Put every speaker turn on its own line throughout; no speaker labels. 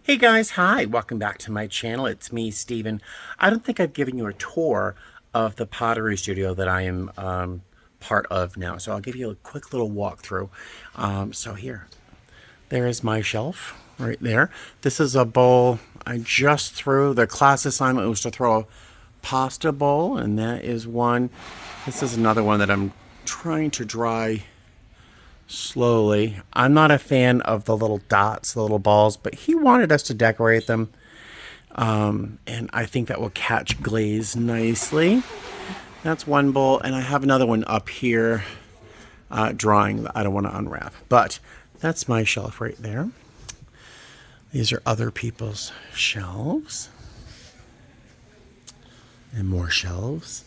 Hey guys, hi, welcome back to my channel. It's me, Steven. I don't think I've given you a tour of the pottery studio that I am part of now, so I'll give you a quick little walkthrough. So here, there is my shelf right there. This is a bowl I just threw. The class assignment was to throw a pasta bowl, and that is one. This is another one that I'm trying to dry slowly. I'm not a fan of the little dots, the little balls, but he wanted us to decorate them. And I think that will catch glaze nicely. That's one bowl, and I have another one up here drawing that I don't want to unwrap. But that's my shelf right there. These are other people's shelves. And more shelves.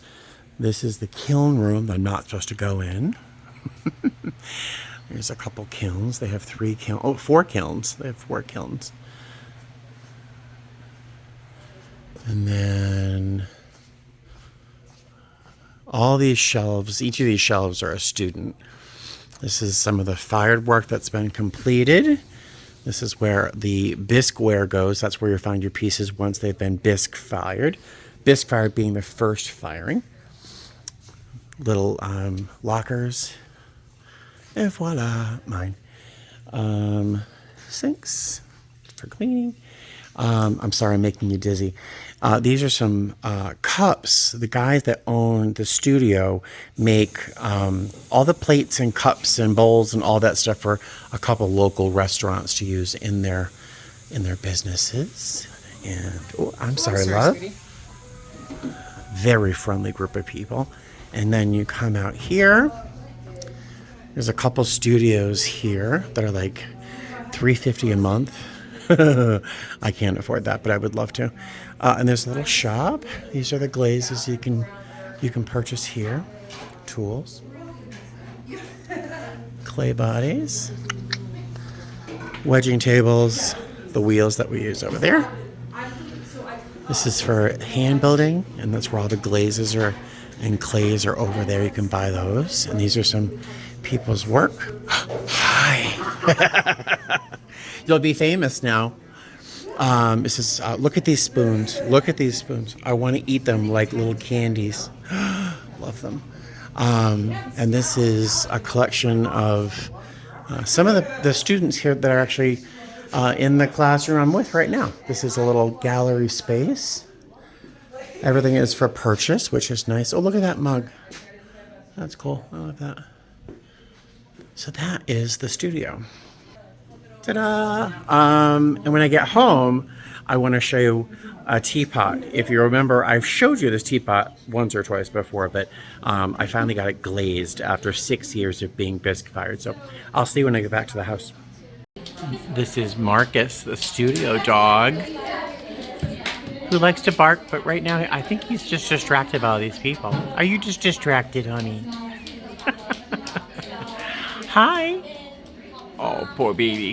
This is the kiln room I'm not supposed to go in. There's a couple kilns. They have four kilns. They have four kilns. And then all these shelves, each of these shelves are a student. This is some of the fired work that's been completed. This is where the bisqueware goes. That's where you find your pieces once they've been bisque fired. Bisque fired being the first firing. Little lockers. And voila, mine. Sinks for cleaning. I'm sorry, I'm making you dizzy. These are some cups. The guys that own the studio make all the plates and cups and bowls and all that stuff for a couple local restaurants to use in their businesses. And I'm sorry, love. Sweetie. Very friendly group of people. And then you come out here. There's a couple studios here that are like $3.50 a month. I can't afford that, but I would love to. And there's a little shop. These are the glazes you can purchase here. Tools, clay bodies, wedging tables, the wheels that we use over there. This is for hand building, and that's where all the glazes are and clays are over there. You can buy those. And these are some people's work. Hi. You'll be famous now. This is look at these spoons. Look at these spoons. I want to eat them like little candies. Love them. And this is a collection of some of the students here that are actually in the classroom I'm with right now. This is a little gallery space. Everything is for purchase, which is nice. Oh, look at that mug. That's cool. I like that. So that is the studio. Ta-da! And when I get home, I want to show you a teapot. If you remember, I've showed you this teapot once or twice before, but I finally got it glazed after 6 years of being bisque fired. So I'll see you when I get back to the house. This is Marcus, the studio dog, who likes to bark, but right now I think he's just distracted by all these people. Are you just distracted, honey? Hi! Oh, poor baby.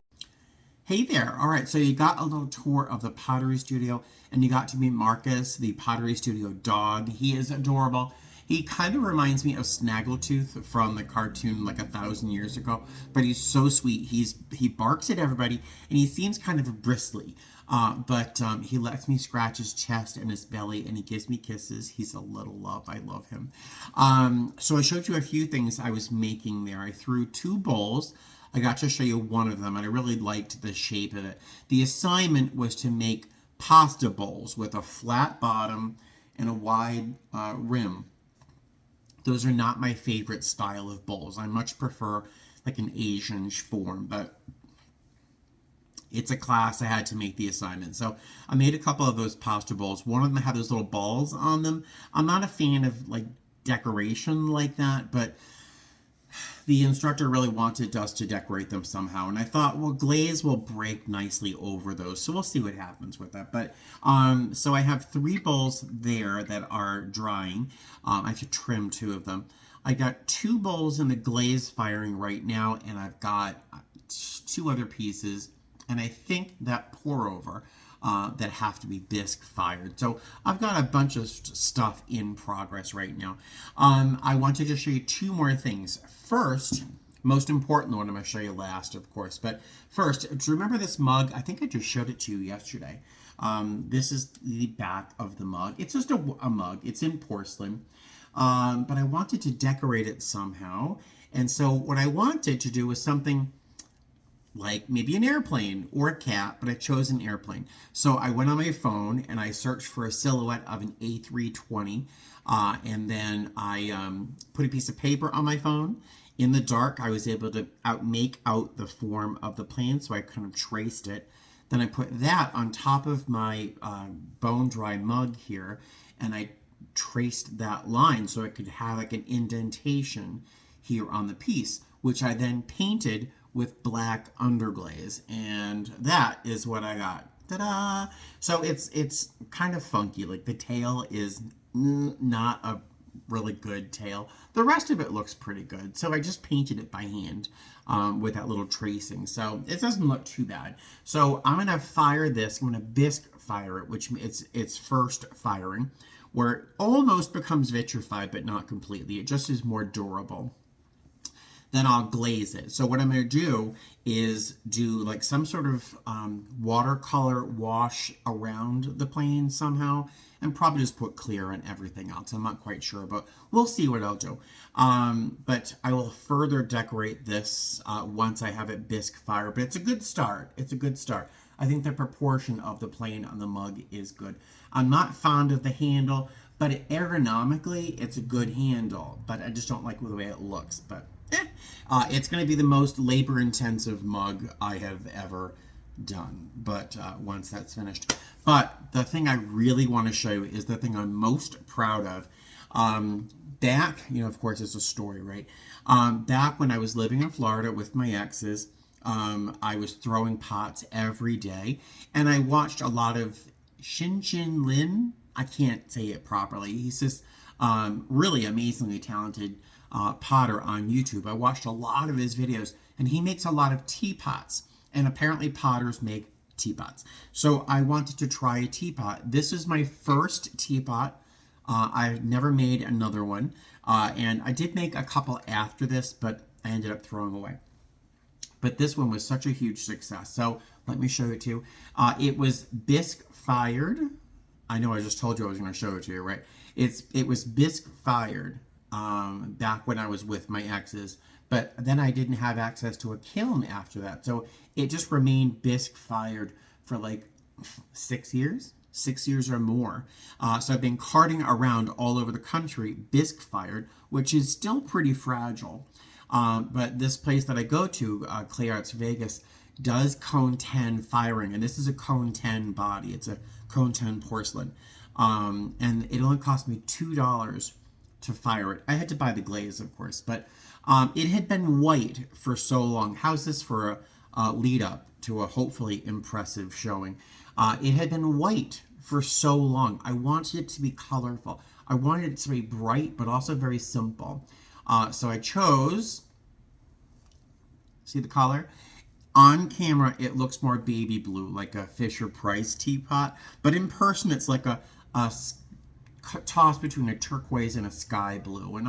Hey there. All right, so you got a little tour of the pottery studio, and you got to meet Marcus, the pottery studio dog. He is adorable. He kind of reminds me of Snaggletooth from the cartoon like 1,000 years ago, but he's so sweet. He barks at everybody, and he seems kind of bristly, but he lets me scratch his chest and his belly, and he gives me kisses. He's a little love. I love him. So I showed you a few things I was making there. I threw 2 bowls. I got to show you one of them, and I really liked the shape of it. The assignment was to make pasta bowls with a flat bottom and a wide rim. Those are not my favorite style of bowls. I much prefer like an Asian form, but it's a class. I had to make the assignment. So I made a couple of those pasta bowls. One of them had those little balls on them. I'm not a fan of like decoration like that, but the instructor really wanted us to decorate them somehow, and I thought, well, glaze will break nicely over those, so we'll see what happens with that. But so I have 3 bowls there that are drying. I have to trim 2 of them. I got 2 bowls in the glaze firing right now, and I've got 2 other pieces, and I think that pour over that have to be bisque fired. So I've got a bunch of stuff in progress right now. I wanted to show you 2 more things. First, most important one I'm going to show you last, of course. But first, do you remember this mug? I think I just showed it to you yesterday. This is the back of the mug. It's just a mug. It's in porcelain. But I wanted to decorate it somehow. And so what I wanted to do was something like maybe an airplane or a cat, but I chose an airplane. So I went on my phone and I searched for a silhouette of an A320. And then I put a piece of paper on my phone. In the dark, I was able to make out the form of the plane, so I kind of traced it. Then I put that on top of my bone-dry mug here, and I traced that line so I could have like an indentation here on the piece, which I then painted with black underglaze, and that is what I got. Ta-da! So it's kind of funky. Like the tail is not a really good tail. The rest of it looks pretty good. So I just painted it by hand with that little tracing. So it doesn't look too bad. So I'm going to fire this. I'm going to bisque fire it, which it's first firing, where it almost becomes vitrified, but not completely. It just is more durable. Then I'll glaze it. So what I'm going to do is do like some sort of watercolor wash around the plane somehow, and probably just put clear on everything else. I'm not quite sure, but we'll see what I'll do. But I will further decorate this once I have it bisque fire. But it's a good start. It's a good start. I think the proportion of the plane on the mug is good. I'm not fond of the handle, but ergonomically, it's a good handle. But I just don't like the way it looks. But it's going to be the most labor-intensive mug I have ever done, but once that's finished. But the thing I really want to show you is the thing I'm most proud of. Back, of course, it's a story, right? Back when I was living in Florida with my exes, I was throwing pots every day, and I watched a lot of Shin Lin. I can't say it properly. He's just really amazingly talented potter on YouTube. I watched a lot of his videos, and he makes a lot of teapots, and apparently potters make teapots. So I wanted to try a teapot. This is my first teapot. I've never made another one, and I did make a couple after this, but I ended up throwing away. But this one was such a huge success. So let me show it to you. It was bisque fired. I know I just told you I was going to show it to you, right? It was bisque fired back when I was with my exes, but then I didn't have access to a kiln after that. So it just remained bisque fired for like 6 years or more. So I've been carting around all over the country bisque fired, which is still pretty fragile. But this place that I go to, Clay Arts Vegas, does cone 10 firing, and this is a cone 10 body. It's a cone 10 porcelain. And it only cost me $2 to fire it. I had to buy the glaze, of course, but it had been white for so long. How's this for a lead up to a hopefully impressive showing? It had been white for so long. I wanted it to be colorful. I wanted it to be bright, but also very simple. So I chose, see the color? On camera, it looks more baby blue, like a Fisher-Price teapot, but in person, it's like a toss between a turquoise and a sky blue, and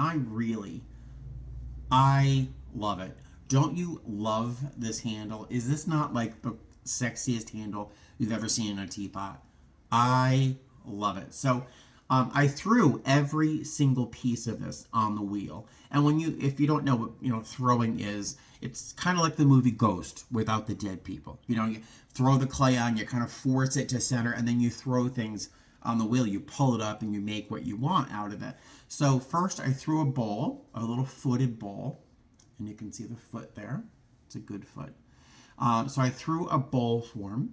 I love it. Don't you love this handle? Is this not like the sexiest handle you've ever seen in a teapot? I love it. So I threw every single piece of this on the wheel, and if you don't know what throwing is, it's kind of like the movie Ghost without the dead people. You throw the clay on, you kind of force it to center, and then you throw things on the wheel. You pull it up and you make what you want out of it. So first I threw a bowl, a little footed bowl, and you can see the foot there. It's a good foot. So I threw a bowl form,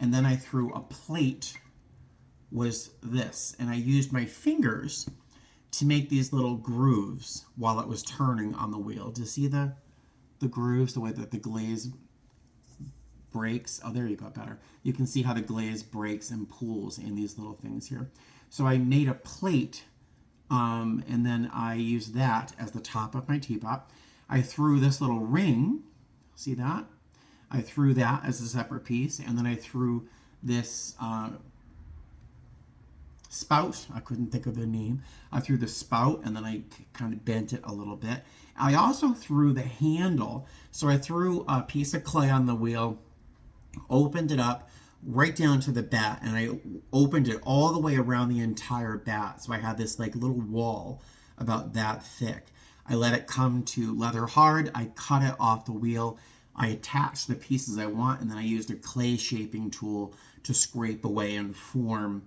and then I threw a plate, was this, and I used my fingers to make these little grooves while it was turning on the wheel. Do you see the grooves, the way that the glaze breaks? Oh, there you go, better. You can see how the glaze breaks and pools in these little things here. So I made a plate, and then I used that as the top of my teapot. I threw this little ring, see that? I threw that as a separate piece, and then I threw this spout. I couldn't think of the name. I threw the spout, and then I kind of bent it a little bit. I also threw the handle. So I threw a piece of clay on the wheel, opened it up right down to the bat, and I opened it all the way around the entire bat. So I had this like little wall about that thick. I let it come to leather hard. I cut it off the wheel. I attached the pieces I want, and then I used a clay shaping tool to scrape away and form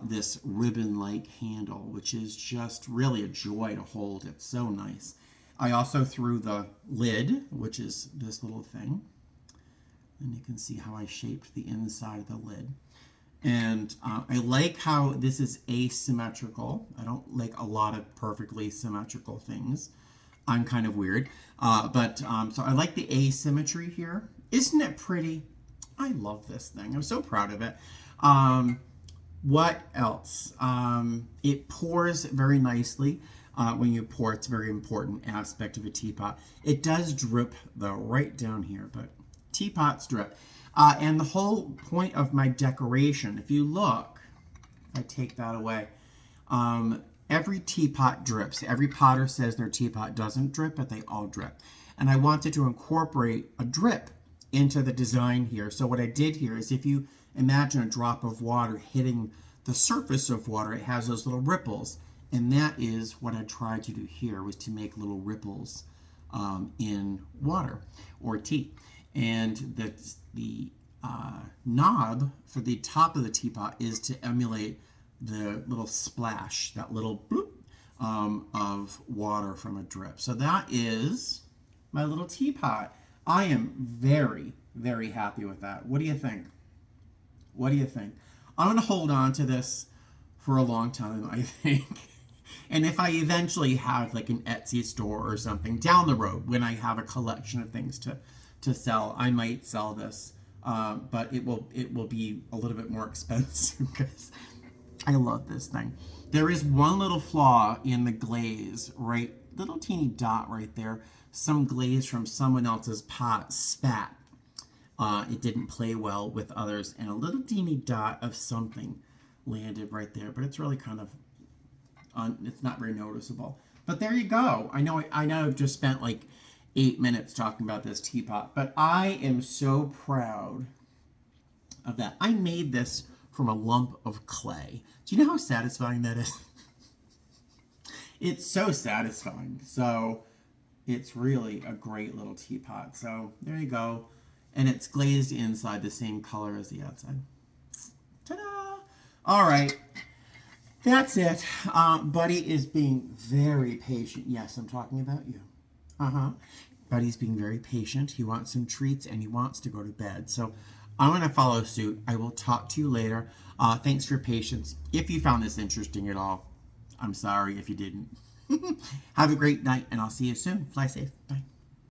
this ribbon-like handle, which is just really a joy to hold. It's so nice. I also threw the lid, which is this little thing. And you can see how I shaped the inside of the lid. And I like how this is asymmetrical. I don't like a lot of perfectly symmetrical things. I'm kind of weird. So I like the asymmetry here. Isn't it pretty? I love this thing. I'm so proud of it. What else? It pours very nicely. When you pour, it's a very important aspect of a teapot. It does drip, though, right down here, but teapots drip. And the whole point of my decoration, if you look, I take that away, every teapot drips. Every potter says their teapot doesn't drip, but they all drip. And I wanted to incorporate a drip into the design here. So what I did here is, if you imagine a drop of water hitting the surface of water, it has those little ripples. And that is what I tried to do here, was to make little ripples in water or tea. And the knob for the top of the teapot is to emulate the little splash, that little bloop of water from a drip. So that is my little teapot. I am very, very happy with that. What do you think? What do you think? I'm going to hold on to this for a long time, I think. And if I eventually have like an Etsy store or something down the road, when I have a collection of things to sell, I might sell this. But it will be a little bit more expensive because I love this thing. There is one little flaw in the glaze, right? Little teeny dot right there. Some glaze from someone else's pot spat. It didn't play well with others, and a little teeny dot of something landed right there. But it's really kind of, it's not very noticeable. But there you go. I know I've just spent like 8 minutes talking about this teapot, but I am so proud of that. I made this from a lump of clay. Do you know how satisfying that is? It's so satisfying. So it's really a great little teapot. So there you go. And it's glazed inside the same color as the outside. Ta-da! All right. That's it. Buddy is being very patient. Yes, I'm talking about you. Buddy's being very patient. He wants some treats and he wants to go to bed. So I'm going to follow suit. I will talk to you later. Thanks for your patience. If you found this interesting at all, I'm sorry if you didn't. Have a great night, and I'll see you soon. Fly safe. Bye.